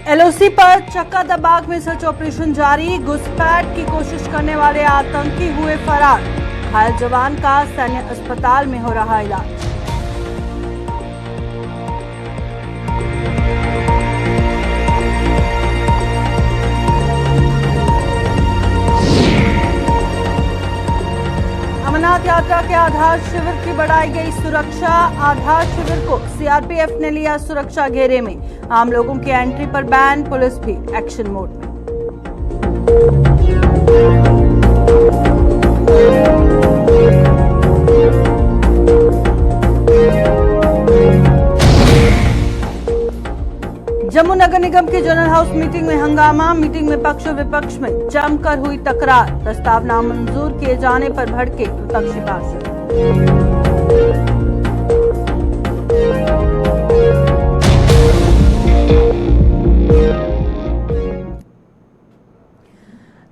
LOC पर चक्कादाबाग में search operation जारी। घुसपैठ की कोशिश करने वाले आतंकी हुए फरार। घायल जवान का सैन्य अस्पताल में हो रहा इलाज। अमरनाथ यात्रा के आधार शिविर की बढ़ाई गई सुरक्षा। आधार शिविर को सीआरपीएफ ने लिया सुरक्षा घेरे में। आम लोगों की एंट्री पर बैन, पुलिस भी एक्शन मोड में। जम्मू नगर निगम की जनरल हाउस मीटिंग में हंगामा। मीटिंग में पक्ष और विपक्ष में जमकर हुई तकरार। प्रस्ताव नामंजूर किए जाने पर भड़के विपक्षी पार्षद।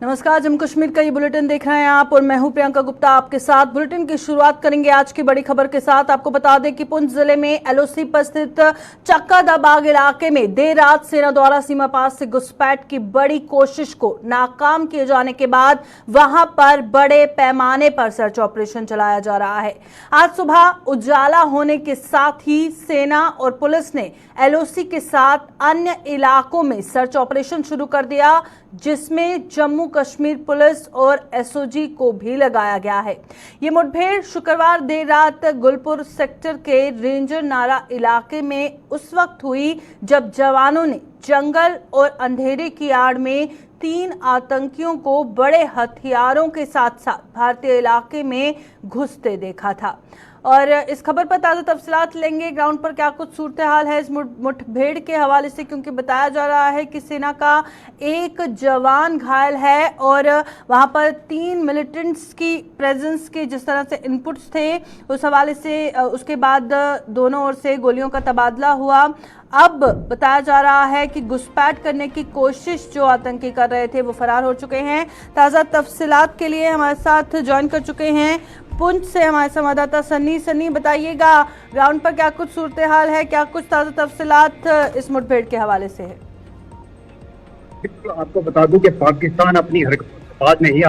नमस्कार, जम्मू कश्मीर का ये बुलेटिन देख रहे हैं आप और मैं हूं प्रियंका गुप्ता आपके साथ। बुलेटिन की शुरुआत करेंगे आज की बड़ी खबर के साथ। आपको बता दें कि पुंछ जिले में एलओसी पर स्थित चक्कादाबाग इलाके में देर रात सेना द्वारा सीमा पास से घुसपैठ की बड़ी कोशिश को नाकाम किए जाने के बाद वहां पर बड़े पैमाने पर सर्च ऑपरेशन चलाया जा रहा है। आज सुबह उजाला होने के साथ ही सेना और पुलिस ने एलओसी के साथ अन्य इलाकों में सर्च ऑपरेशन शुरू कर दिया, जिसमें जम्मू कश्मीर पुलिस और एसओजी को भी लगाया गया है। ये मुठभेड़ शुक्रवार देर रात गुलपुर सेक्टर के रेंजर नारा इलाके में उस वक्त हुई जब जवानों ने जंगल और अंधेरे की आड़ में 3 आतंकियों को बड़े हथियारों के साथ साथ भारतीय इलाके में घुसते देखा था। और इस खबर पर ताज़ा तफसीलात लेंगे। ग्राउंड पर क्या कुछ सूरत हाल है इस मुठभेड़ के हवाले से, क्योंकि बताया जा रहा है कि सेना का एक जवान घायल है और वहां पर 3 मिलिटेंट्स की प्रेजेंस के जिस तरह से इनपुट्स थे उस हवाले से उसके बाद दोनों ओर से गोलियों का तबादला हुआ। अब बताया जा रहा है कि घुसपैठ करने की कोशिश जो आतंकी कर रहे थे वो फरार हो चुके हैं। ताज़ा तफसीलात के लिए हमारे साथ ज्वाइन कर चुके हैं पुंछ से हमारे संवाददाता सन्नी बताइएगा, ग्राउंड पर क्या कुछ सूरत हाल है, क्या कुछ ताज़ा तफसीलात इस मुठभेड़ के हवाले से है? आपको बता दूं कि पाकिस्तान अपनी हरकत बाद में ही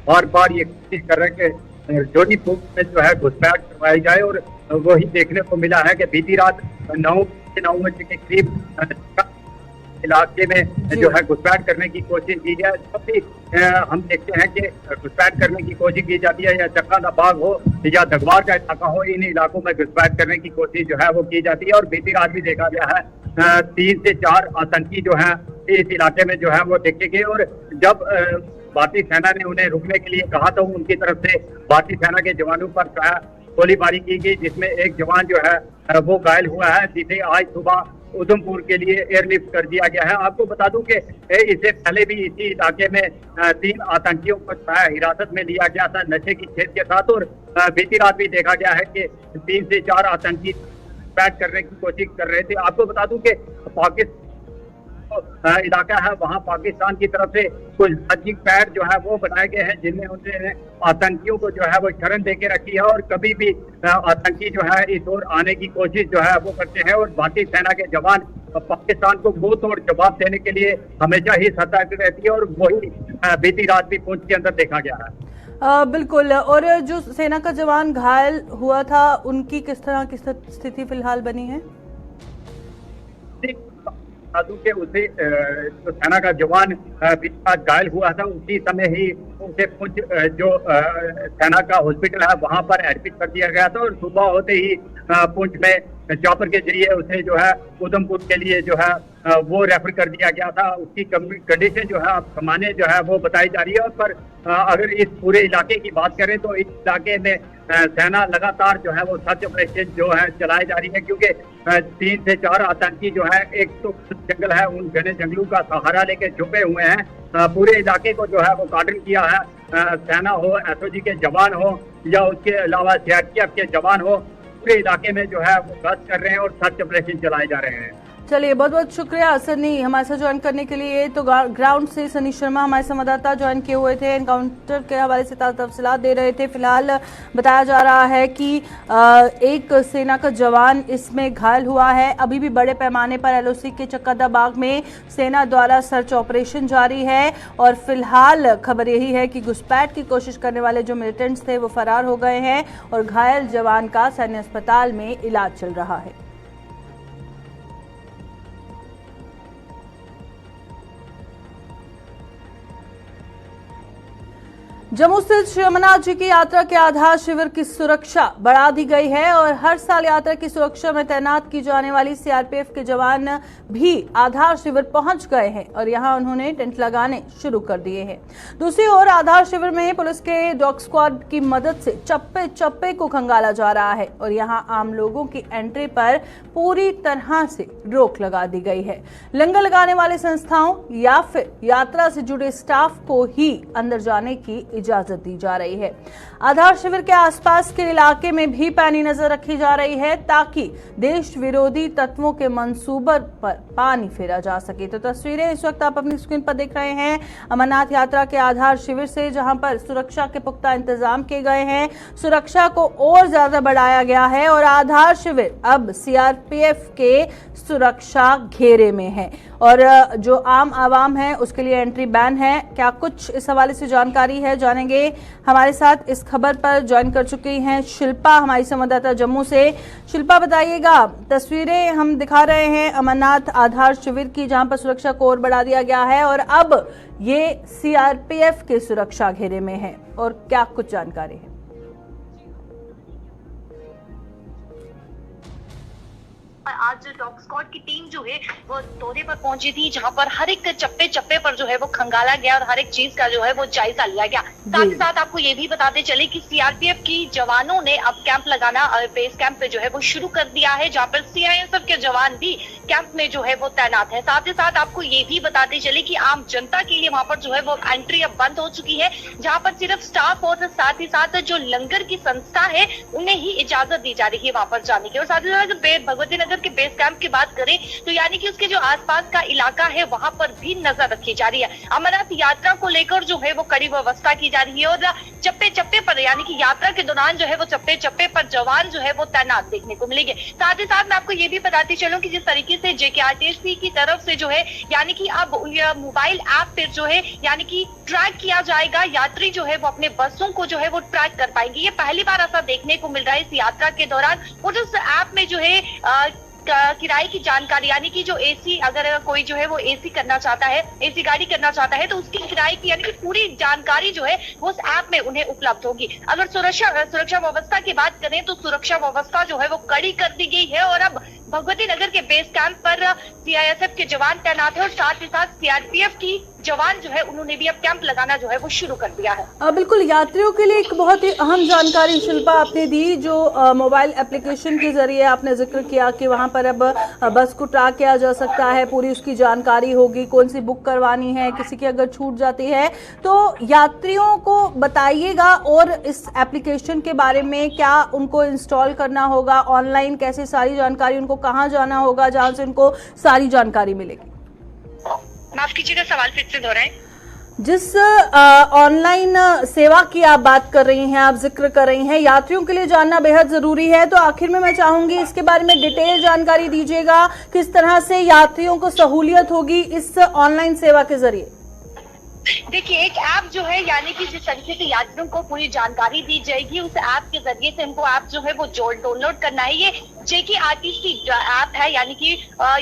बार बार ये कोशिश कर रहा है कि जोनी पुंछ में जो है घुसपैठ करवाई जाए और वही देखने को मिला है कि बीती रात 9 बजे के करीब इलाके में जो है घुसपैठ करने की कोशिश की है। जब भी हम देखते हैं कि घुसपैठ करने की कोशिश की जाती है, या चक्कादाबाग हो या दगवार का इलाका हो, इन इलाकों में घुसपैठ करने की कोशिश जो है वो की जाती है। और बीती रात भी देखा गया है 3 से 4 आतंकी जो है इस इलाके में जो है वो देखे गए। और जब भारतीय सेना ने उन्हें रुकने के लिए कहा तो उनकी तरफ से भारतीय सेना के जवानों पर गोलीबारी की गई, जिसमें एक जवान जो है वो घायल हुआ है, जिसे आज सुबह उधमपुर के लिए एयरलिफ्ट कर दिया गया है। आपको बता दूं कि इससे पहले भी इसी इलाके में 3 आतंकियों को हिरासत में लिया गया था नशे की खेत के साथ। और बीती रात भी देखा गया है कि 3 से 4 आतंकी पैट करने की कोशिश कर रहे थे। आपको बता दूं कि पाकिस्तान इलाका है, वहां पाकिस्तान की तरफ से कुछ लॉन्चिंग पैड जो है वो बनाए गए हैं, जिनमें उन्होंने आतंकियों को जो है वो शरण देके रखी है। और कभी भी आतंकी जो है इस ओर आने की कोशिश जो है वो करते हैं। और भारतीय सेना के जवान पाकिस्तान को मुंह तोड़ जवाब देने के लिए हमेशा ही सतर्क रहती है, और वही बीती रात भी पुंछ के अंदर देखा गया है। बिल्कुल। और जो सेना का जवान घायल हुआ था उनकी किस तरह की स्थिति फिलहाल बनी है? के उसे जो सेना का जवान घायल हुआ था उसी समय ही उसे पुंछ जो सेना का हॉस्पिटल है वहां पर एडमिट कर दिया गया था। और सुबह होते ही पुंछ में चॉपर के जरिए उसे जो है उधमपुर के लिए जो है वो रेफर कर दिया गया था। उसकी कंडीशन जो है अब सामान्य जो है वो बताई जा रही है। और पर अगर इस पूरे इलाके की बात करें तो इस इलाके में सेना लगातार जो है वो सर्च ऑपरेशन जो है चलाई जा रही है, क्योंकि 3 से 4 आतंकी जो है, एक तो जंगल है, उन घने जंगलों का सहारा लेके छुपे हुए हैं। पूरे इलाके को जो है वो गार्डन किया है। सेना हो, एसओजी के जवान हो या उसके अलावा सीआरपीएफ के जवान हो, पूरे इलाके में जो है वो गश्त कर रहे हैं और सर्च ऑपरेशन चलाए जा रहे हैं। चलिए, बहुत बहुत शुक्रिया सनी हमारे साथ ज्वाइन करने के लिए। तो ग्राउंड से सनी शर्मा हमारे संवाददाता ज्वाइन किए हुए थे, एनकाउंटर के हवाले से ताज़ा तफसीलात दे रहे थे। फिलहाल बताया जा रहा है कि एक सेना का जवान इसमें घायल हुआ है। अभी भी बड़े पैमाने पर एलओसी के चक्कादा बाग में सेना द्वारा सर्च ऑपरेशन जारी है और फिलहाल खबर यही है कि घुसपैठ की कोशिश करने वाले जो मिलिटेंट्स थे वो फरार हो गए हैं और घायल जवान का सैन्य अस्पताल में इलाज चल रहा है। जम्मू स्थित श्री अमरनाथ जी की यात्रा के आधार शिविर की सुरक्षा बढ़ा दी गई है और हर साल यात्रा की सुरक्षा में तैनात की जाने वाली सीआरपीएफ के जवान भी आधार शिविर पहुंच गए हैं और यहां उन्होंने टेंट लगाने शुरू कर दिए हैं। दूसरी ओर आधार शिविर में पुलिस के डॉग स्क्वाड की मदद से चप्पे चप्पे को खंगाला जा रहा है और यहां आम लोगों की एंट्री पर पूरी तरह से रोक लगा दी गई है। लंगर लगाने वाले संस्थाओं या फिर यात्रा से जुड़े स्टाफ को ही अंदर जाने की इजाजत दी जा रही है। आधार शिविर के आसपास के इलाके में भी पैनी नजर रखी जा रही है ताकि देश विरोधी तत्वों के मंसूबे पर पानी फेरा जा सके। तो तस्वीरें इस वक्त आप अपनी स्क्रीन पर देख रहे हैं अमरनाथ यात्रा के आधार शिविर से, जहां पर सुरक्षा के पुख्ता इंतजाम किए गए हैं। सुरक्षा को और ज्यादा बढ़ाया गया है और आधार शिविर अब सीआरपीएफ के सुरक्षा घेरे में है और जो आम आवाम है उसके लिए एंट्री बैन है। क्या कुछ इस हवाले से जानकारी है, जानेंगे। हमारे साथ इस खबर पर ज्वाइन कर चुकी हैं शिल्पा, हमारी संवाददाता जम्मू से। शिल्पा, बताइएगा, तस्वीरें हम दिखा रहे हैं अमरनाथ आधार शिविर की, जहां पर सुरक्षा को और बढ़ा दिया गया है और अब ये सीआरपीएफ के सुरक्षा घेरे में है, और क्या कुछ जानकारी है? आज डॉग स्क्वाड की टीम जो है वो दौरे पर पहुंची थी, जहां पर हर एक चप्पे चप्पे पर जो है वो खंगाला गया और हर एक चीज का जो है वो जायजा लिया गया। साथ ही साथ आपको ये भी बताते चले कि सीआरपीएफ की जवानों ने अब कैंप लगाना बेस कैंप पे जो है वो शुरू कर दिया है, जहाँ पर सीआईएसएफ के जवान भी कैंप में जो है वो तैनात है। साथ ही साथ आपको ये भी बताते चले कि आम जनता के लिए वहाँ पर जो है वो एंट्री अब बंद हो चुकी है, जहाँ पर सिर्फ स्टाफ और साथ ही साथ जो लंगर की संस्था है उन्हें ही इजाजत दी जा रही है वहाँ पर जाने की। और साथ ही साथ भगवती नगर के बेस कैंप की बात करें तो यानी कि उसके जो आसपास का इलाका है वहां पर भी नजर रखी जा रही है। अमरनाथ यात्रा को लेकर जो है वो कड़ी व्यवस्था की जा रही है और चप्पे चप्पे पर यानी कि यात्रा के दौरान जो है वो चप्पे चप्पे पर जवान जो है वो तैनात देखने को मिलेंगे। साथ ही साथ मैं आपको ये भी बताती चलूं कि जिस तरीके से जेकेआरटीसी की तरफ से जो है यानी कि अब मोबाइल ऐप पर जो है यानी कि ट्रैक किया जाएगा, यात्री जो है वो अपने बसों को जो है वो ट्रैक कर पाएंगे। ये पहली बार ऐसा देखने को मिल रहा है इस यात्रा के दौरान। और उस ऐप में जो है किराए की जानकारी यानी कि जो एसी, अगर कोई जो है वो एसी करना चाहता है, एसी गाड़ी करना चाहता है तो उसकी किराए की यानी कि पूरी जानकारी जो है वो उस ऐप में उन्हें उपलब्ध होगी। अगर सुरक्षा व्यवस्था की बात करें तो सुरक्षा व्यवस्था जो है वो कड़ी कर दी गई है और अब भगवती नगर के बेस कैंप पर सीआईएसएफ के जवान तैनात है और साथ ही साथ सीआरपीएफ की जवान जो है उन्होंने भी अब कैंप लगाना जो है वो शुरू कर दिया है। बिल्कुल, यात्रियों के लिए एक बहुत ही अहम जानकारी शिल्पा आपने दी, जो मोबाइल एप्लीकेशन के जरिए आपने जिक्र किया कि वहां पर अब बस को ट्रैक किया जा सकता है, पूरी उसकी जानकारी होगी, कौन सी बुक करवानी है, किसी की अगर छूट जाती है तो यात्रियों को बताइएगा। और इस एप्लीकेशन के बारे में क्या उनको इंस्टॉल करना होगा, ऑनलाइन कैसे सारी जानकारी, उनको कहाँ जाना होगा जहां से उनको सारी जानकारी मिलेगी? माफ कीजिएगा, सवाल फिर से दोहराएं। जिस ऑनलाइन सेवा की आप बात कर रही हैं, आप जिक्र कर रही हैं, यात्रियों के लिए जानना बेहद जरूरी है, तो आखिर में मैं चाहूंगी इसके बारे में डिटेल जानकारी दीजिएगा, किस तरह से यात्रियों को सहूलियत होगी इस ऑनलाइन सेवा के जरिए? देखिए, एक ऐप जो है यानी कि जिस तरीके से यात्रियों को पूरी जानकारी दी जाएगी, उस ऐप के जरिए से इनको ऐप जो है वो डाउनलोड करना है। ये जेकेआरटीसी ऐप है, यानी कि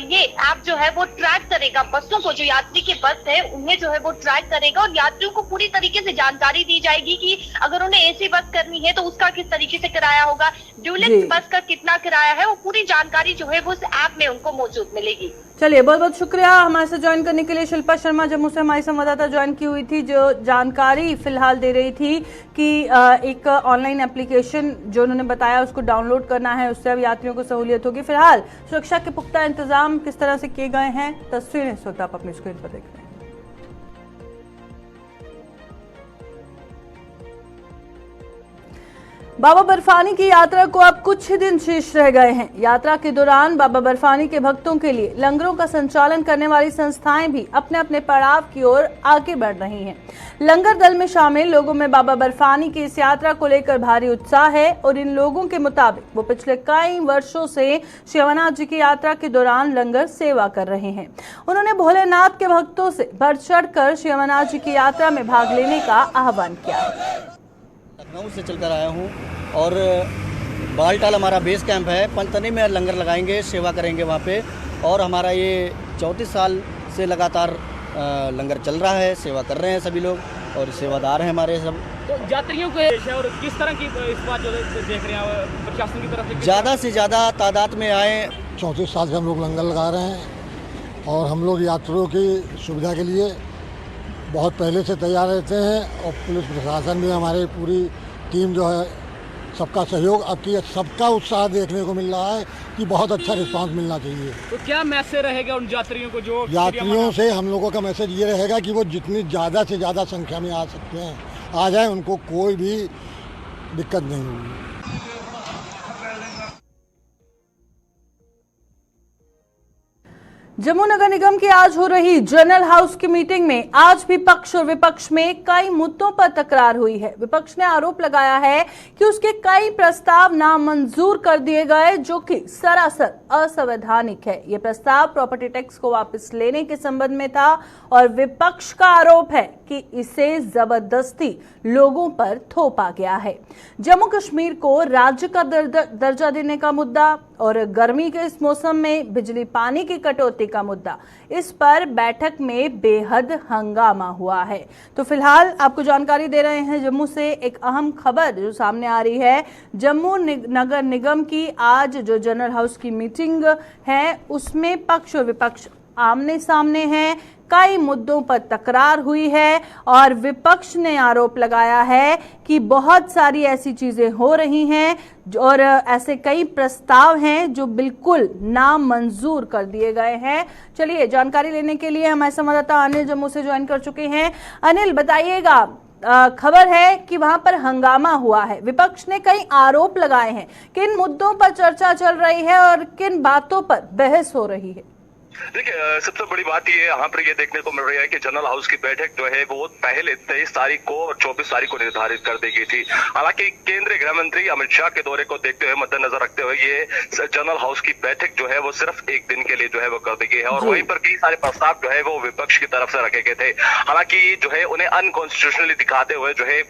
ये ऐप जो है वो ट्रैक करेगा बसों को, जो यात्री के बस है उन्हें जो है वो ट्रैक करेगा और यात्रियों को पूरी तरीके से जानकारी दी जाएगी कि अगर उन्हें एसी बस करनी है तो उसका किस तरीके से किराया होगा, ड्यूलेक्स बस का कितना किराया है, वो पूरी जानकारी जो है वो उस ऐप में उनको मौजूद मिलेगी। चलिए, बहुत बहुत शुक्रिया हमारे साथ ज्वाइन करने के लिए। शिल्पा शर्मा जम्मू से हमारी संवाददाता ज्वाइन की हुई थी, जो जानकारी फिलहाल दे रही थी कि एक ऑनलाइन एप्लीकेशन जो उन्होंने बताया उसको डाउनलोड करना है, उससे अब यात्रियों को सहूलियत होगी। फिलहाल सुरक्षा के पुख्ता इंतजाम किस तरह से किए गए हैं, तस्वीरें इस वक्त आप अपनी स्क्रीन पर देख रहे हैं। बाबा बर्फानी की यात्रा को अब कुछ ही दिन शेष रह गए हैं। यात्रा के दौरान बाबा बर्फानी के भक्तों के लिए लंगरों का संचालन करने वाली संस्थाएं भी अपने अपने पड़ाव की ओर आगे बढ़ रही हैं। लंगर दल में शामिल लोगों में बाबा बर्फानी की इस यात्रा को लेकर भारी उत्साह है और इन लोगों के मुताबिक वो पिछले कई वर्षों से शिवनाथ जी की यात्रा के दौरान लंगर सेवा कर रहे हैं। उन्होंने भोलेनाथ के भक्तों से बढ़ चढ़कर शिवनाथ जी की यात्रा में भाग लेने का आह्वान किया है। लखनऊ से चलकर आया हूँ और बालटाल हमारा बेस कैंप है। पंचतनी में लंगर लगाएंगे, सेवा करेंगे वहाँ पे। और हमारा ये 34 साल से लगातार लंगर चल रहा है, सेवा कर रहे हैं सभी लोग और सेवादार हैं हमारे सब। तो यात्रियों को और किस तरह की इस बात जो देख रहे हैं प्रशासन की तरफ से? ज़्यादा से ज़्यादा तादाद में आए। 34 साल से हम लोग लंगर लगा रहे हैं और हम लोग यात्रियों की सुविधा के लिए बहुत पहले से तैयार रहते हैं और पुलिस प्रशासन भी, हमारी पूरी टीम जो है, सबका सहयोग, अब की सबका उत्साह देखने को मिल रहा है कि बहुत अच्छा रिस्पांस मिलना चाहिए। तो क्या मैसेज रहेगा उन यात्रियों को जो यात्रियों से हम लोगों का मैसेज ये रहेगा कि वो जितनी ज़्यादा से ज़्यादा संख्या में आ सकते हैं आ जाएं, उनको कोई भी दिक्कत नहीं होगी। जम्मू नगर निगम की आज हो रही जनरल हाउस की मीटिंग में आज भी पक्ष और विपक्ष में कई मुद्दों पर तकरार हुई है। विपक्ष ने आरोप लगाया है कि उसके कई प्रस्ताव नामंजूर कर दिए गए जो कि सरासर असंवैधानिक है। ये प्रस्ताव प्रॉपर्टी टैक्स को वापस लेने के संबंध में था और विपक्ष का आरोप है कि इसे जबरदस्ती लोगों पर थोपा गया है। जम्मू कश्मीर को राज्य का दर्जा देने का मुद्दा और गर्मी के इस मौसम में बिजली पानी की कटौती का मुद्दा, इस पर बैठक में बेहद हंगामा हुआ है। तो फिलहाल आपको जानकारी दे रहे हैं जम्मू से एक अहम खबर जो सामने आ रही है। जम्मू नगर निगम की आज जो जनरल हाउस की मीटिंग है उसमें पक्ष और विपक्ष आमने सामने हैं। कई मुद्दों पर तकरार हुई है और विपक्ष ने आरोप लगाया है कि बहुत सारी ऐसी चीजें हो रही हैं और ऐसे कई प्रस्ताव हैं जो बिल्कुल नामंजूर कर दिए गए हैं। चलिए जानकारी लेने के लिए हमारे संवाददाता अनिल जम्मू से ज्वाइन कर चुके हैं। अनिल, बताइएगा, खबर है कि वहां पर हंगामा हुआ है, विपक्ष ने कई आरोप लगाए हैं, किन मुद्दों पर चर्चा चल रही है और किन बातों पर बहस हो रही है? देखिए, सबसे बड़ी बात ये यहाँ पर ये देखने को मिल रही है कि जनरल हाउस की बैठक जो है वो पहले 23 तारीख को और 24 तारीख को निर्धारित कर दी गई थी। हालांकि केंद्रीय गृह मंत्री अमित शाह के दौरे को देखते हुए, मद्देनजर रखते हुए ये जनरल हाउस की बैठक जो है वो सिर्फ एक दिन के लिए जो है वो कर दी गई है और वहीं पर कई सारे प्रस्ताव जो है वो विपक्ष की तरफ से रखे गए थे। हालांकि जो है उन्हें अनकॉन्स्टिट्यूशनली दिखाते हुए जो है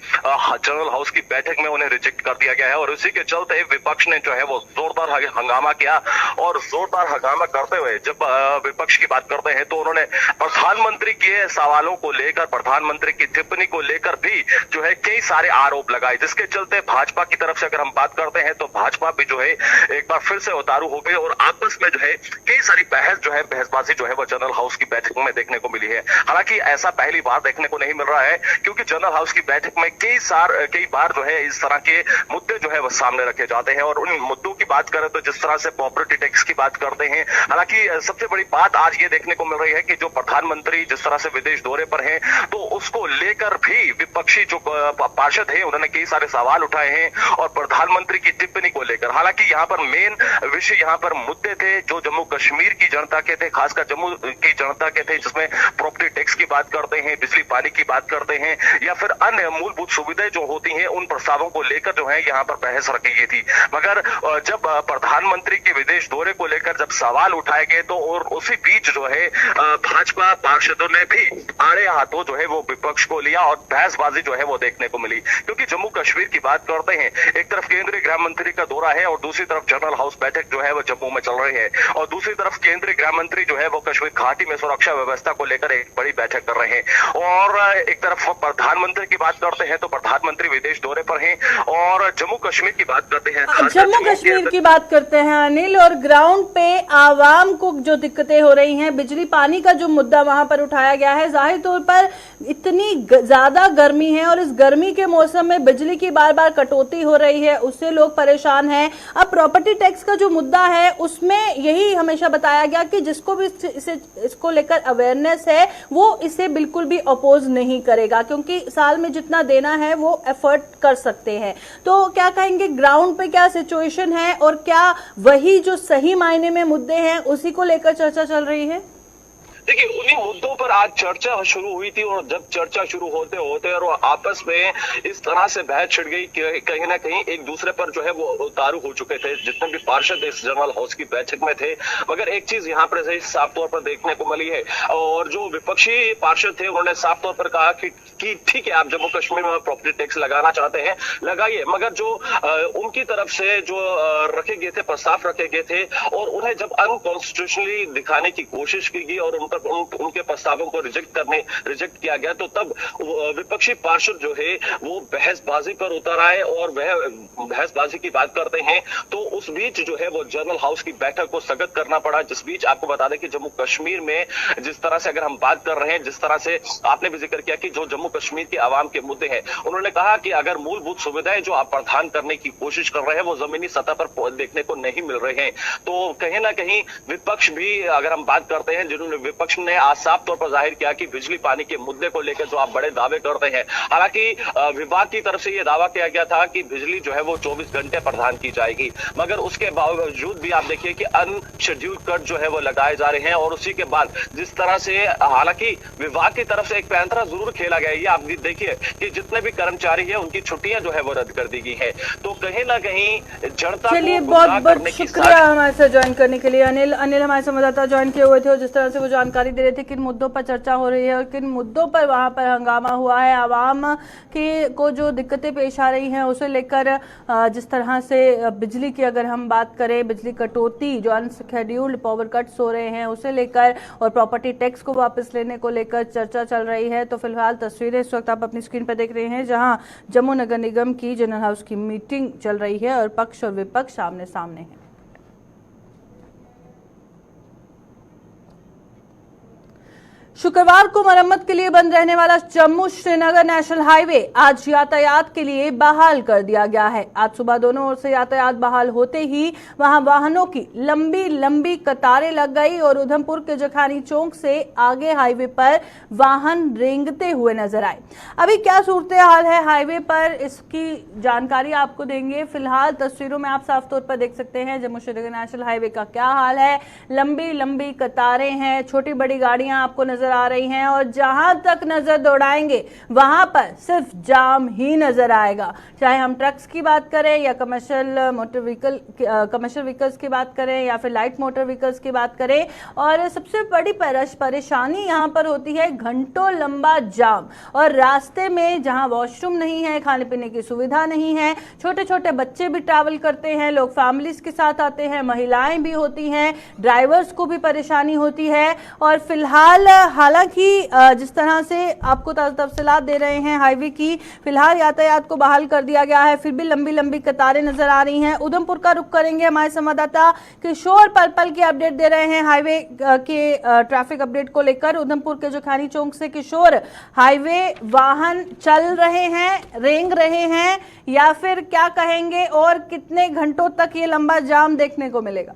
जनरल हाउस की बैठक में उन्हें रिजेक्ट कर दिया गया है और उसी के चलते विपक्ष ने जो है वो जोरदार हंगामा किया और जोरदार हंगामा करते हुए जब विपक्ष की बात करते हैं तो उन्होंने प्रधानमंत्री के सवालों को लेकर, प्रधानमंत्री की टिप्पणी को लेकर भी जो है कई सारे आरोप लगाए, जिसके चलते भाजपा की तरफ से अगर हम बात करते हैं तो भाजपा भी जो है एक बार फिर से उतारू हो गई और आपस में जो है कई सारी बहसबाजी जो है वो जनरल हाउस की बैठक में देखने को मिली है। हालांकि ऐसा पहली बार देखने को नहीं मिल रहा है क्योंकि जनरल हाउस की बैठक में कई बार जो है इस तरह के मुद्दे जो है वो सामने रखे जाते हैं और उन मुद्दों की बात करें तो जिस तरह से प्रॉपर्टी टैक्स की बात करते हैं। हालांकि सबसे बड़ी बात आज ये देखने को मिल रही है कि जो प्रधानमंत्री जिस तरह से विदेश दौरे पर हैं तो उसको लेकर भी विपक्षी जो पार्षद हैं उन्होंने कई सारे सवाल उठाए हैं और प्रधानमंत्री की टिप्पणी को लेकर। हालांकि यहाँ पर मेन विषय, यहाँ पर मुद्दे थे जो जम्मू कश्मीर की जनता के थे, खासकर जम्मू की जनता के थे, जिसमें प्रॉपर्टी टैक्स की बात करते हैं, बिजली पानी की बात करते हैं या फिर अन्य मूलभूत सुविधाएं जो होती हैं, उन प्रस्तावों को लेकर जो है यहाँ पर बहस रखी गई थी। मगर जब प्रधानमंत्री के विदेश दौरे को लेकर जब सवाल उठाए गए तो और उसी बीच जो है भाजपा पार्षदों ने भी आड़े हाथों जो है वो विपक्ष को लिया और बहसबाजी जो है वो देखने को मिली। क्योंकि जम्मू कश्मीर की बात करते हैं, एक तरफ केंद्रीय गृह मंत्री का दौरा है और दूसरी तरफ जनरल हाउस बैठक जो है वो जम्मू में चल रही है और दूसरी तरफ केंद्रीय गृह मंत्री जो है वो कश्मीर घाटी में सुरक्षा व्यवस्था को लेकर एक बड़ी बैठक कर रहे हैं और एक तरफ प्रधानमंत्री की बात करते हैं तो प्रधानमंत्री विदेश दौरे पर हैं और जम्मू कश्मीर की बात करते हैं, जम्मू कश्मीर की बात करते हैं अनिल, और ग्राउंड पे आवाम को जो दिक्कतें हो रही हैं, बिजली पानी का जो मुद्दा वहां पर उठाया गया है, जाहिर तौर पर इतनी ज्यादा गर्मी है और इस गर्मी के मौसम में बिजली की बार बार कटौती हो रही है, उससे लोग परेशान हैं। अब प्रॉपर्टी टैक्स का जो मुद्दा है उसमें यही हमेशा बताया गया कि जिसको भी इसको लेकर अवेयरनेस है वो इसे बिल्कुल भी अपोज नहीं करेगा, क्योंकि साल में जितना देना है वो एफर्ट कर सकते हैं। तो क्या कहेंगे, ग्राउंड पे क्या सिचुएशन है और क्या वही जो सही मायने में मुद्दे हैं उसी को लेकर चर्चा चल रही है? देखिए, उन्हीं मुद्दों पर आज चर्चा शुरू हुई थी और जब चर्चा शुरू होते होते और वो आपस में इस तरह से बहस छिड़ गई कि कहीं ना कहीं एक दूसरे पर जो है वो उतारू हो चुके थे जितने भी पार्षद इस जनरल हाउस की बैठक में थे। मगर एक चीज यहाँ पर साफ तौर पर देखने को मिली है और जो विपक्षी पार्षद थे उन्होंने साफ तौर पर कहा कि ठीक है, आप जम्मू कश्मीर में प्रॉपर्टी टैक्स लगाना चाहते हैं लगाइए, मगर जो उनकी तरफ से जो रखे गए थे, प्रस्ताव रखे गए थे और उन्हें जब अनकॉन्स्टिट्यूशनली दिखाने की कोशिश की गई और उनके प्रस्तावों को रिजेक्ट किया गया, तो तब विपक्षी पार्षद जो है वो बहसबाजी पर उतर आए और वह बहसबाजी की बात करते हैं। तो उस बीच जो है वो जनरल हाउस की बैठक को स्थगित करना पड़ा, जिस बीच आपको बता दें कि जम्मू कश्मीर में जिस तरह से अगर हम बात कर रहे हैं, जिस तरह से आपने भी जिक्र किया कि जो जम्मू कश्मीर के आवाम के मुद्दे हैं, उन्होंने कहा कि अगर मूलभूत सुविधाएं जो आप प्रदान करने की कोशिश कर रहे हैं वो जमीनी सतह पर देखने को नहीं मिल रहे हैं, तो कहीं ना कहीं विपक्ष भी, अगर हम बात करते हैं, जिन्होंने विपक्ष ने आज साफ तौर पर जाहिर किया कि बिजली पानी के मुद्दे को लेकर जो आप बड़े दावे करते हैं, हालांकि विभाग की तरफ से यह दावा किया गया था कि बिजली जो है वो 24 घंटे प्रदान की जाएगी, मगर उसके बावजूद भी आप देखिए कि अनशेड्यूल्ड कट जो है वो लगाए जा रहे हैं और उसी के बाद जिस तरह से, हालांकि विभाग की तरफ से एक पैंतरा जरूर खेला गया है, ये आप देखिए कि जितने भी कर्मचारी हैं उनकी छुट्टियां जो है वो रद्द कर दी गई है, तो कहीं ना कहीं जनता चलिए, बहुत बहुत शुक्रिया हमारे साथ ज्वाइन करने के लिए। अनिल हमारे संवाददाता ज्वाइन किए हुए थे और जिस तरह से वो जानकारी दे रहे थे किन मुद्दों पर चर्चा हो रही है और किन मुद्दों पर वहां पर हंगामा हुआ है, आवाम को जो दिक्कतें पेश आ रही हैं उसे लेकर, जिस तरह से बिजली की अगर हम बात करें, बिजली कटौती, जो अनशेड्यूल्ड पावर कट्स हो रहे हैं उसे लेकर और प्रॉपर्टी टैक्स को वापस लेने को लेकर चर्चा चल रही है। तो फिलहाल तस्वीरें इस वक्त आप अपनी स्क्रीन पर देख रहे हैं जहां जम्मू नगर निगम की जनरल हाउस की मीटिंग चल रही है और पक्ष और विपक्ष आमने सामने है। शुक्रवार को मरम्मत के लिए बंद रहने वाला जम्मू श्रीनगर नेशनल हाईवे आज यातायात के लिए बहाल कर दिया गया है। आज सुबह दोनों ओर से यातायात बहाल होते ही वहां वाहनों की लंबी लंबी कतारें लग गई और उधमपुर के जखानी चौक से आगे हाईवे पर वाहन रेंगते हुए नजर आए। अभी क्या सूरत हाल है हाईवे पर, इसकी जानकारी आपको देंगे। फिलहाल तस्वीरों में आप साफ तौर पर देख सकते हैं जम्मू श्रीनगर नेशनल हाईवे का क्या हाल है। लंबी लंबी कतारें हैं, छोटी बड़ी गाड़ियां आपको नजर आ रही हैं और जहां तक नजर दौड़ाएंगे वहां पर सिर्फ जाम ही नजर आएगा, चाहे हम ट्रक्स की बात करें या कमर्शियल व्हीकल्स की बात करें या फिर लाइट मोटर व्हीकल्स की बात करें। और सबसे बड़ी परेशानी यहां पर होती है घंटों लंबा जाम और रास्ते में जहां वॉशरूम नहीं है, खाने पीने की सुविधा नहीं है, छोटे छोटे बच्चे भी ट्रैवल करते हैं, लोग फैमिलीज के साथ आते हैं, महिलाएं भी होती हैं, ड्राइवर्स को भी परेशानी होती है। और फिलहाल हालांकि जिस तरह से आपको तफसीलात दे रहे हैं हाईवे की, फिलहाल यातायात को बहाल कर दिया गया है, फिर भी लंबी लंबी कतारें नजर आ रही हैं। उधमपुर का रुख करेंगे, हमारे संवाददाता किशोर पल की अपडेट दे रहे हैं हाईवे के ट्रैफिक अपडेट को लेकर। उधमपुर के जखानी चौक से किशोर, हाईवे वाहन चल रहे हैं, रेंग रहे हैं या फिर क्या कहेंगे और कितने घंटों तक ये लंबा जाम देखने को मिलेगा?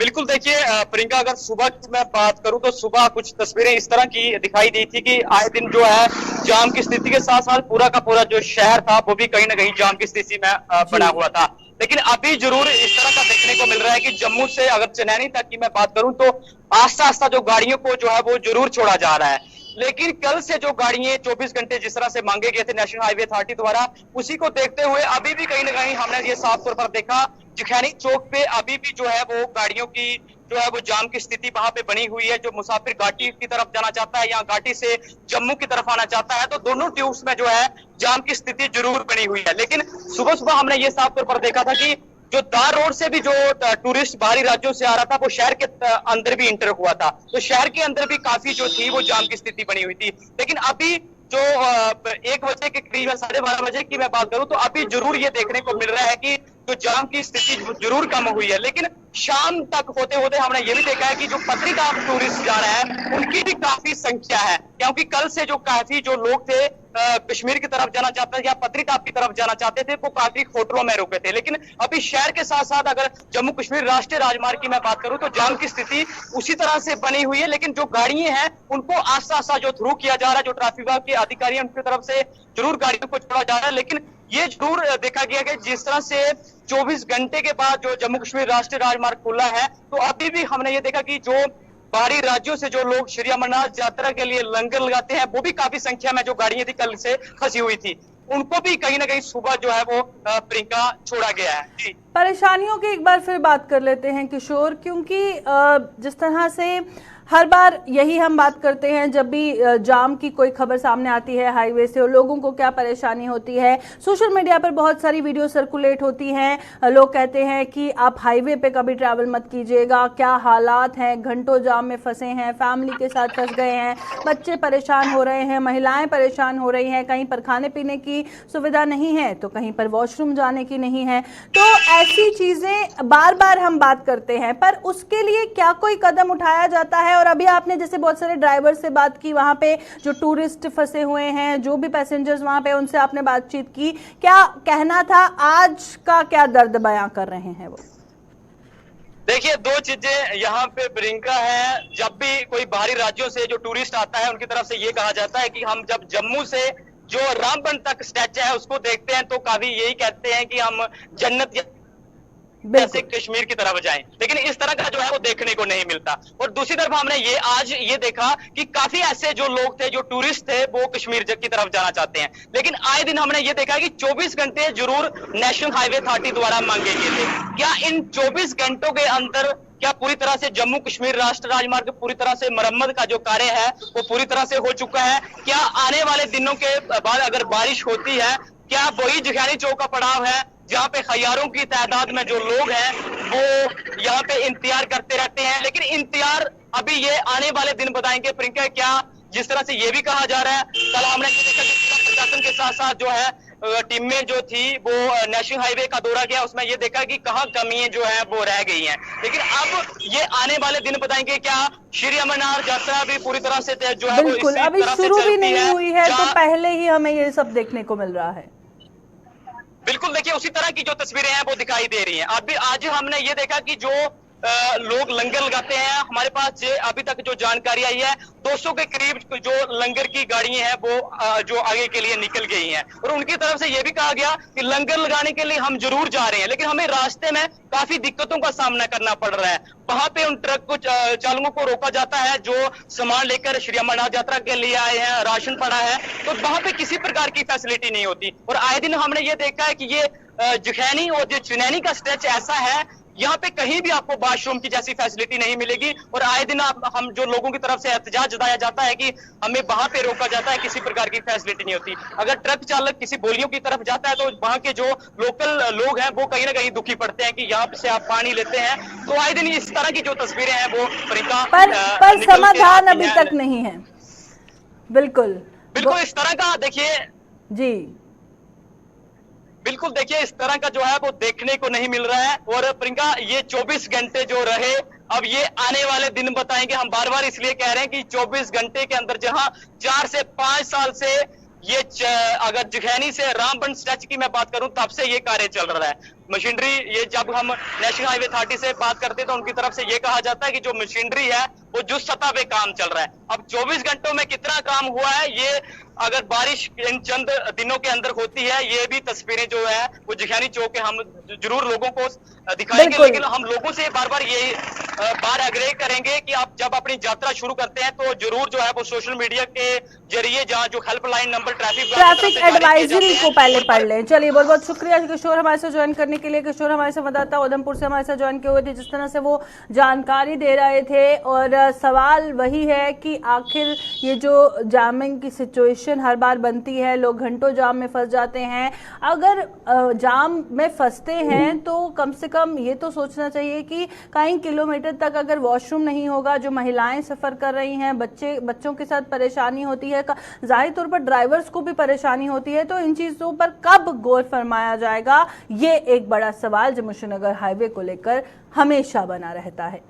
बिल्कुल, देखिए प्रियंका, अगर सुबह की मैं बात करूं तो सुबह कुछ तस्वीरें इस तरह की दिखाई दी थी कि आए दिन जो है जाम की स्थिति के साथ साथ पूरा का पूरा जो शहर था वो भी कहीं ना कहीं जाम की स्थिति में बना हुआ था। लेकिन अभी जरूर इस तरह का देखने को मिल रहा है कि जम्मू से अगर चनैनी तक की मैं बात करूं तो आस्ता आस्ता जो गाड़ियों को जो है वो जरूर छोड़ा जा रहा है। लेकिन कल से जो गाड़ियां 24 घंटे जिस तरह से मांगे गए थे नेशनल हाईवे अथॉरिटी द्वारा, उसी को देखते हुए अभी भी कहीं ना कहीं हमने ये साफ तौर पर देखा जखैनी चौक पे अभी भी जो है वो गाड़ियों की जो है वो जाम की स्थिति वहां पे बनी हुई है। जो मुसाफिर घाटी की तरफ जाना चाहता है या घाटी से जम्मू की तरफ आना चाहता है तो दोनों ट्यूब्स में जो है जाम की स्थिति जरूर बनी हुई है। लेकिन सुबह सुबह हमने ये साफ तौर पर देखा था कि जो दार रोड से भी जो टूरिस्ट बाहरी राज्यों से आ रहा था वो शहर के अंदर भी इंटर हुआ था, तो शहर के अंदर भी काफी जो थी वो जाम की स्थिति बनी हुई थी। लेकिन अभी जो 1 बजे के करीब 12:30 बजे की मैं बात करूं तो अभी जरूर ये देखने को मिल रहा है कि जो जाम की स्थिति जरूर कम हुई है, लेकिन शाम तक होते होते हमने ये भी देखा है कि जो पत्रिका टूरिस्ट जा रहे हैं उनकी भी काफी संख्या है, क्योंकि कल से जो काफी जो लोग थे कश्मीर की तरफ जाना चाहते थे या पत्रिका की तरफ जाना चाहते थे, वो काफी होटलों में रुके थे। लेकिन अभी शहर के साथ साथ अगर जम्मू कश्मीर राष्ट्रीय राजमार्ग की मैं बात करूं तो जाम की स्थिति उसी तरह से बनी हुई है, लेकिन जो गाड़ियां हैं उनको आस्ता आस्ता जो थ्रू किया जा रहा है, जो ट्रैफिक विभाग के अधिकारी हैं उनकी तरफ से जरूर गाड़ियों को छोड़ा जा रहा है। लेकिन ये जरूर देखा गया कि जिस तरह से 24 घंटे के बाद जो जम्मू कश्मीर राष्ट्रीय राजमार्ग खुला है, तो अभी भी हमने ये देखा कि जो बाहरी राज्यों से जो लोग श्री अमरनाथ यात्रा के लिए लंगर लगाते हैं, वो भी काफी संख्या में जो गाड़ियां थी कल से फंसी हुई थी, उनको भी कहीं ना कहीं सुबह जो है वो प्रियंका छोड़ा गया है। जी, परेशानियों की एक बार फिर बात कर लेते हैं किशोर, क्योंकि जिस तरह से हर बार यही हम बात करते हैं जब भी जाम की कोई खबर सामने आती है हाईवे से, और लोगों को क्या परेशानी होती है। सोशल मीडिया पर बहुत सारी वीडियो सर्कुलेट होती हैं, लोग कहते हैं कि आप हाईवे पे कभी ट्रैवल मत कीजिएगा, क्या हालात हैं, घंटों जाम में फंसे हैं, फैमिली के साथ फंस गए हैं, बच्चे परेशान हो रहे हैं, महिलाएं परेशान हो रही हैं, कहीं पर खाने पीने की सुविधा नहीं है तो कहीं पर वॉशरूम जाने की नहीं है। तो ऐसी चीजें बार बार हम बात करते हैं, पर उसके लिए क्या कोई कदम उठाया जाता है? और अभी आपने जैसे बहुत सारे ड्राइवर से बात की, वहां पे जो टूरिस्ट फंसे हुए हैं, जो भी पैसेंजर्स वहां पे, उनसे आपने बातचीत की, क्या कहना था, आज का क्या दर्द बयां कर रहे हैं वो? देखिए, दो चीजें यहाँ पे प्रियंका है। जब भी कोई बाहरी राज्यों से जो टूरिस्ट आता है उनकी तरफ से ये कहा जाता है कि हम जब जम्मू से जो रामबन तक स्टैच है उसको देखते हैं तो काफी यही कहते हैं कि हम जन्नत जैसे कश्मीर की तरफ जाएं, लेकिन इस तरह का जो है वो देखने को नहीं मिलता। और दूसरी तरफ हमने ये आज ये देखा कि काफी ऐसे जो लोग थे, जो टूरिस्ट थे, वो कश्मीर की तरफ जाना चाहते हैं, लेकिन आए दिन हमने ये देखा कि 24 घंटे जरूर नेशनल हाईवे अथॉरिटी द्वारा मांगे गए थे। क्या इन 24 घंटों के अंदर क्या पूरी तरह से जम्मू कश्मीर राष्ट्रीय राजमार्ग पूरी तरह से मरम्मत का जो कार्य है वो पूरी तरह से हो चुका है? क्या आने वाले दिनों के बाद अगर बारिश होती है, क्या वही जिघानी चौक का पड़ाव है जहाँ पे हजारों की तादाद में जो लोग हैं वो यहाँ पे इंतजार करते रहते हैं? लेकिन इंतजार अभी ये आने वाले दिन बताएंगे प्रियंका। क्या जिस तरह से ये भी कहा जा रहा है, कल हमने देखा कि प्रशासन के साथ साथ जो है टीमें जो थी वो नेशनल हाईवे का दौरा किया, उसमें ये देखा कि कहाँ कमियां जो है वो रह गई हैं। लेकिन अब ये आने वाले दिन बताएंगे क्या श्री अमरनाथ यात्रा भी पूरी तरह से जो है बिल्कुल अभी शुरू भी नहीं हुई है, तो पहले ही हमें ये सब देखने को मिल रहा है। बिल्कुल, देखिए उसी तरह की जो तस्वीरें हैं वो दिखाई दे रही हैं। अभी आज हमने ये देखा कि जो लोग लंगर लगाते हैं, हमारे पास अभी तक जो जानकारी आई है 200 के करीब जो लंगर की गाड़ियां हैं वो जो आगे के लिए निकल गई हैं, और उनकी तरफ से ये भी कहा गया कि लंगर लगाने के लिए हम जरूर जा रहे हैं, लेकिन हमें रास्ते में काफी दिक्कतों का सामना करना पड़ रहा है। वहां पे उन ट्रक को चालकों को रोका जाता है जो सामान लेकर श्री अमरनाथ यात्रा के लिए आए हैं, राशन पड़ा है, तो वहां पे किसी प्रकार की फैसिलिटी नहीं होती। और आए दिन हमने ये देखा है कि ये जिखैनी और जो चुनैनी का स्ट्रेच ऐसा है, यहाँ पे कहीं भी आपको वॉशरूम की जैसी फैसिलिटी नहीं मिलेगी। और आए दिन हम जो लोगों की तरफ से एहतजाज जताया जाता है कि हमें वहां पे रोका जाता है, किसी प्रकार की फैसिलिटी नहीं होती। अगर ट्रक चालक किसी बोलियों की तरफ जाता है तो वहां के जो लोकल लोग हैं वो कहीं ना कहीं दुखी पड़ते हैं कि यहाँ से आप पानी लेते हैं। तो आए दिन इस तरह की जो तस्वीरें हैं वो पर समाधान अभी तक नहीं है। बिल्कुल इस तरह का देखिए जी, बिल्कुल देखिए इस तरह का जो है वो देखने को नहीं मिल रहा है। और प्रियंका, ये 24 घंटे जो रहे, अब ये आने वाले दिन बताएंगे। हम बार बार इसलिए कह रहे हैं कि 24 घंटे के अंदर, जहां 4 से 5 साल से ये अगर जिखैनी से रामबन स्ट्रेच की मैं बात करूं तब से ये कार्य चल रहा है। मशीनरी, ये जब हम नेशनल हाईवे अथॉरिटी से बात करते हैं तो उनकी तरफ से ये कहा जाता है कि जो मशीनरी है वो जुस्त सतह पे काम चल रहा है। अब 24 घंटों में कितना काम हुआ है, ये अगर बारिश इन चंद दिनों के अंदर होती है, ये भी तस्वीरें जो है वो जिखैनी चौक के हम जरूर लोगों को दिखाएंगे। लेकिन हम लोगों से बार बार यही बार आग्रह करेंगे कि आप जब अपनी यात्रा शुरू करते हैं तो जरूर जो है वो सोशल मीडिया के जरिए, जहाँ जो हेल्पलाइन नंबर ट्रैफिक एडवाइजरी को पहले पढ़ लें। चलिए, बहुत बहुत शुक्रिया किशोर हमारे साथ ज्वाइन करने के लिए। किशोर हमारे संवाददाता उधमपुर से हमारे साथ ज्वाइन किए हुए थे। जिस तरह से वो जानकारी दे रहे थे, और सवाल वही है कि आखिर ये जो जामिंग की सिचुएशन हर बार बनती है, लोग घंटों जाम में फंस जाते हैं। अगर जाम में फंसते हैं तो कम से कम ये तो सोचना चाहिए कि कई किलोमीटर तक अगर वॉशरूम नहीं होगा, जो महिलाएं सफर कर रही हैं, बच्चों के साथ परेशानी होती है, जाहिर तौर पर ड्राइवर्स को भी परेशानी होती है, तो इन चीजों पर कब गौर फरमाया जाएगा, ये एक बड़ा सवाल जम्मू श्रीनगर हाईवे को लेकर हमेशा बना रहता है।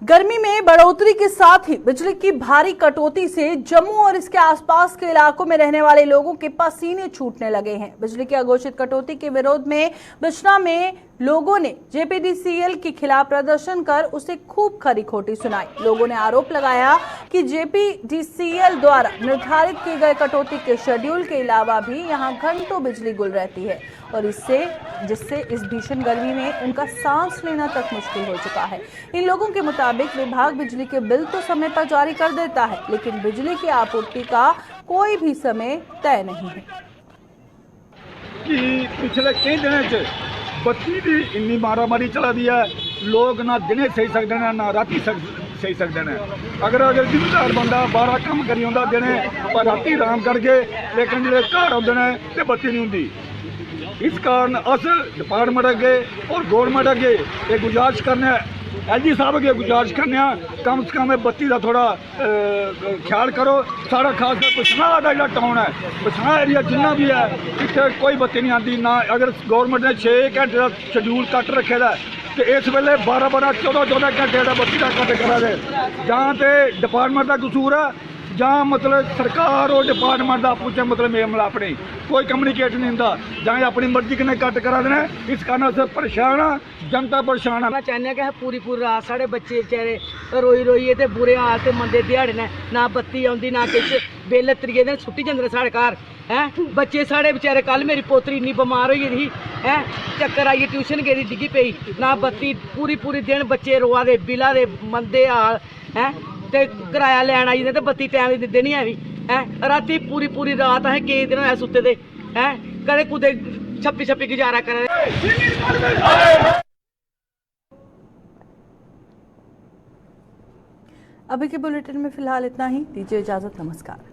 गर्मी में बढ़ोतरी के साथ ही बिजली की भारी कटौती से जम्मू और इसके आसपास के इलाकों में रहने वाले लोगों के पसीने छूटने लगे हैं। बिजली की अघोषित कटौती के विरोध में बिश्ना में लोगों ने जेपीडीसीएल के खिलाफ प्रदर्शन कर उसे खूब खरी खोटी सुनाई। लोगों ने आरोप लगाया कि जेपीडीसीएल द्वारा निर्धारित किए गए कटौती के शेड्यूल के अलावा भी यहां घंटों बिजली गुल रहती है और जिससे इस भीषण गर्मी में उनका सांस लेना तक मुश्किल हो चुका है। इन लोगों के मुताबिक विभाग बिजली के बिल तो समय पर जारी कर देता है, लेकिन बिजली की आपूर्ति का कोई भी समय तय नहीं है। कि पिछले कई दिनों बत्ती की इन्नी मारामारी चला दी है, लोग ना दिने सही सकते हैं ना राती सही सकते हैं। अगर जिम्मेदार बंदा 12 काम करी आंदा दिने पर राती आराम करके, लेकिन जो घर आते हैं तो बत्ती नहीं होंगी। इस कारण अस डिपार्टमेंट अगे और गौरमेंट अगे ये गुजारिश करने, एलजी साहब अगे गुजारिश करने कम से कम बत्ती का थोड़ा ख्याल करो। सारा खास कर बिश्ना का जो टाउन है, बिश्ना एरिया जिन्ना भी है, इतने कोई बत्ती नहीं आती ना। अगर गौरमेंट ने 6 घंटे का शेड्यूल कट रखे दा तो इस वेले 12-12, 14-14 घंटे का बत्ती का कट करा दे। जहाँ तो डिपार्टमेंट का कसूर है, जहाँ मतलब सरकार और डिपार्टमेंट का पूछे मतलब मेल मिलाप नहीं, कोई कम्युनिकेट नहीं होता। जहाँ अपनी मर्जी कने कट करा देना, इस कारण से परेशान हाँ, जनता परेशान है। चाहने कि पूरी रात साढ़े बच्चे बेचारे रोई रोइए ते बुरे हाल ते मंदे दिहाड़े ने, ना बत्ती आउंदी ना किश, बिल त्रिये दिन सुट्टी जंदे साढ़े घर हैं। बच्चे साढ़े बेचारे, कल मेरी पोतरी इन्नी बमार होई गेदी है, चक्कर आइए ट्यूशन गेदी डिग्गी पई, ना बत्ती, पूरी दिन बच्चे रोआ दे, बिला दे मंदे हाल हैं। ते किराया लैन आई जंदे ते बत्ती टाइम दी दिंदे नहीं है भी हैं। राती पूरी रात असें केईं दिन होया सुत्ते दे हैं, कदें कुदै छप्पी गुजारा करा दे। अभी के बुलेटिन में फिलहाल इतना ही, दीजिए इजाजत, नमस्कार।